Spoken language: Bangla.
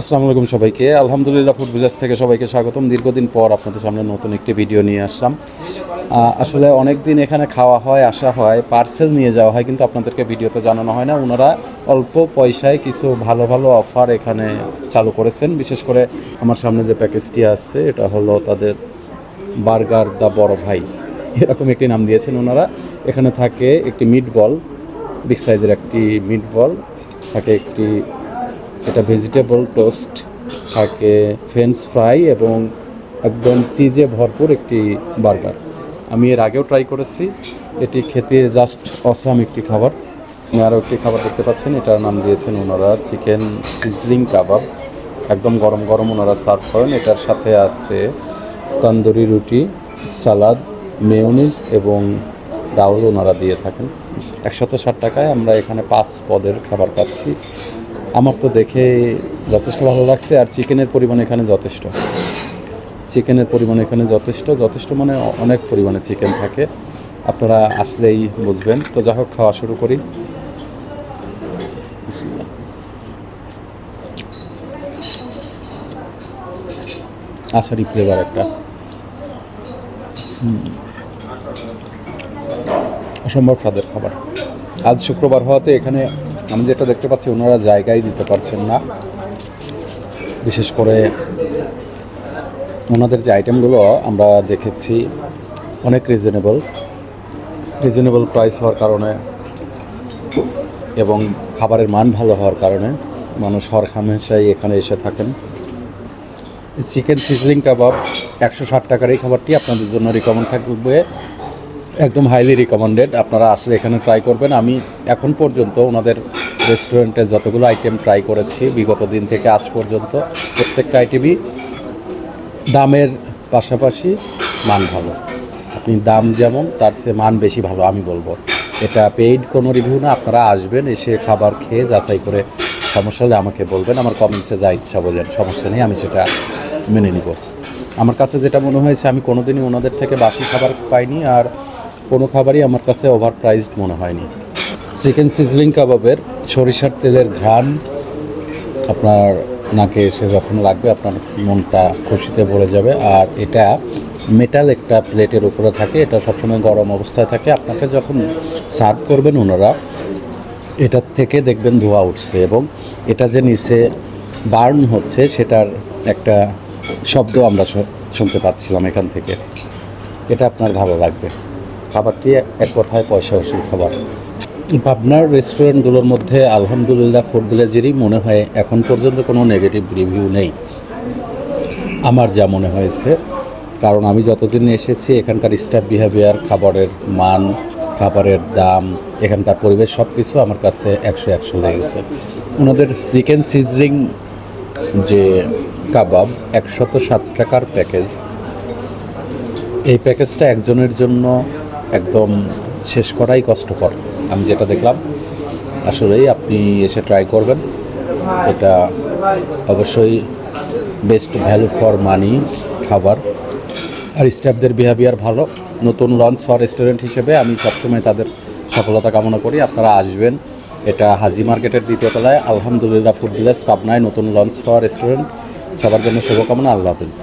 আসসালামু আলাইকুম সবাইকে। আলহামদুলিল্লাহ ফুড ভিলেজ থেকে সবাইকে স্বাগতম। দীর্ঘদিন পর আপনাদের সামনে নতুন একটি ভিডিও নিয়ে আসলাম। আসলে অনেক দিন এখানে খাওয়া হয়, আসা হয়, পার্সেল নিয়ে যাওয়া হয়, কিন্তু আপনাদেরকে ভিডিওতে জানানো হয় না। ওনারা অল্প পয়সায় কিছু ভালো ভালো অফার এখানে চালু করেছেন। বিশেষ করে আমার সামনে যে প্যাকেজটি আছে এটা হলো তাদের বার্গার দ্য বড় ভাই, এরকম একটি নাম দিয়েছেন ওনারা। এখানে থাকে একটি মিট বল, বিগ সাইজের একটি মিট বল থাকে, একটি এটা ভেজিটেবল টোস্ট থাকে, ফ্রেঞ্চ ফ্রাই এবং একদম চিজে ভরপুর একটি বার্গার। আমি এর আগেও ট্রাই করেছি, এটি খেতে জাস্ট অসাম একটি খাবার। আরও একটি খাবার দেখতে পাচ্ছেন, এটার নাম দিয়েছেন ওনারা চিকেন সিজলিং কাবাব। একদম গরম গরম ওনারা সার্ভ করেন। এটার সাথে আছে তন্দুরি রুটি, সালাদ, মেয়োনিজ এবং ডাউল ওনারা দিয়ে থাকেন। 160 টাকায় আমরা এখানে 5 পদের খাবার পাচ্ছি। আমার তো দেখে যথেষ্ট ভালো লাগছে। আর চিকেনের পরিমাণ এখানে যথেষ্ট, যথেষ্ট মানে অনেক পরিমাণে চিকেন থাকে, আপনারা আসলেই বুঝবেন। তো যাই হোক, খাওয়া শুরু করি। আচারি ফ্লেভার একটা, অসম্ভব স্বাদের খাবার। আজ শুক্রবার হওয়াতে এখানে আমি যেটা দেখতে পাচ্ছি, ওনারা জায়গায় দিতে পারছেন না। বিশেষ করে ওনাদের যে আইটেমগুলো আমরা দেখেছি অনেক রিজনেবল প্রাইস হওয়ার কারণে এবং খাবারের মান ভালো হওয়ার কারণে মানুষ হরহামেশাই এখানে এসে থাকেন। চিকেন সিজলিং কাবাব 160 টাকার এই খাবারটি আপনাদের জন্য রিকমেন্ড থাকবে, একদম হাইলি রিকমেন্ডেড। আপনারা আসলে এখানে ট্রাই করবেন। আমি এখন পর্যন্ত ওনাদের রেস্টুরেন্টে যতগুলো আইটেম ট্রাই করেছি বিগত দিন থেকে আজ পর্যন্ত, প্রত্যেকটা আইটেমই দামের পাশাপাশি মান ভালো। আপনি দাম যেমন, তার চেয়ে মান বেশি ভালো আমি বলবো। এটা পেইড কোনো রিভিউ না, আপনারা আসবেন, এসে খাবার খেয়ে যাচাই করে সমস্যা হলে আমাকে বলবেন। আমার কমেন্টসে যা ইচ্ছা বলেন, সমস্যা নেই, আমি সেটা মেনে নিব। আমার কাছে যেটা মনে হয়েছে, আমি কোনো দিনই ওনাদের থেকে বাসি খাবার পাইনি, আর কোনো খাবারই আমার কাছে ওভার প্রাইসড মনে হয়নি। চিকেন সিজলিং কাবাবের সরিষার তেলের ঘ্রাণ আপনার নাকে এসে যখন লাগবে, আপনার মনটা খুশিতে ভরে যাবে। আর এটা মেটাল একটা প্লেটের উপরে থাকে, এটা সবসময় গরম অবস্থায় থাকে। আপনাকে যখন সার্ভ করবেন ওনারা, এটার থেকে দেখবেন ধোঁয়া উঠছে এবং এটা যে নিচে বার্ন হচ্ছে সেটার একটা শব্দ আমরা শুনতে পাচ্ছিলাম এখান থেকে। এটা আপনার ভালো লাগবে। খাবারটি এক কথায় পয়সা উসুল খাবার। পাবনার রেস্টুরেন্টগুলোর মধ্যে আলহামদুলিল্লাহ ফুড ভিলেজেরই মনে হয় এখন পর্যন্ত কোনো নেগেটিভ রিভিউ নেই, আমার যা মনে হয়েছে। কারণ আমি যতদিন এসেছি এখানকার স্টাফ বিহেভিয়ার, খাবারের মান, খাবারের দাম, এখানকার পরিবেশ সব কিছু আমার কাছে 100 লেগেছে। ওনাদের চিকেন সিজলিং যে কাবাব 160 টাকার প্যাকেজ, এই প্যাকেজটা একজনের জন্য একদম শেষ করাই কষ্টকর। আমি যেটা দেখলাম, আসলেই আপনি এসে ট্রাই করবেন। এটা অবশ্যই বেস্ট ভ্যালু ফর মানি খাবার। আর স্টাফদের বিহেভিয়ার ভালো। নতুন লঞ্চ হওয়া রেস্টুরেন্ট হিসেবে আমি সবসময় তাদের সফলতা কামনা করি। আপনারা আসবেন। এটা হাজি মার্কেটের 2য় তলায় আলহামদুলিল্লাহ ফুড ভিলেজ পাবনায় নতুন লঞ্চ হওয়া রেস্টুরেন্ট। সবার জন্য শুভকামনা। আল্লাহ হাফেজ।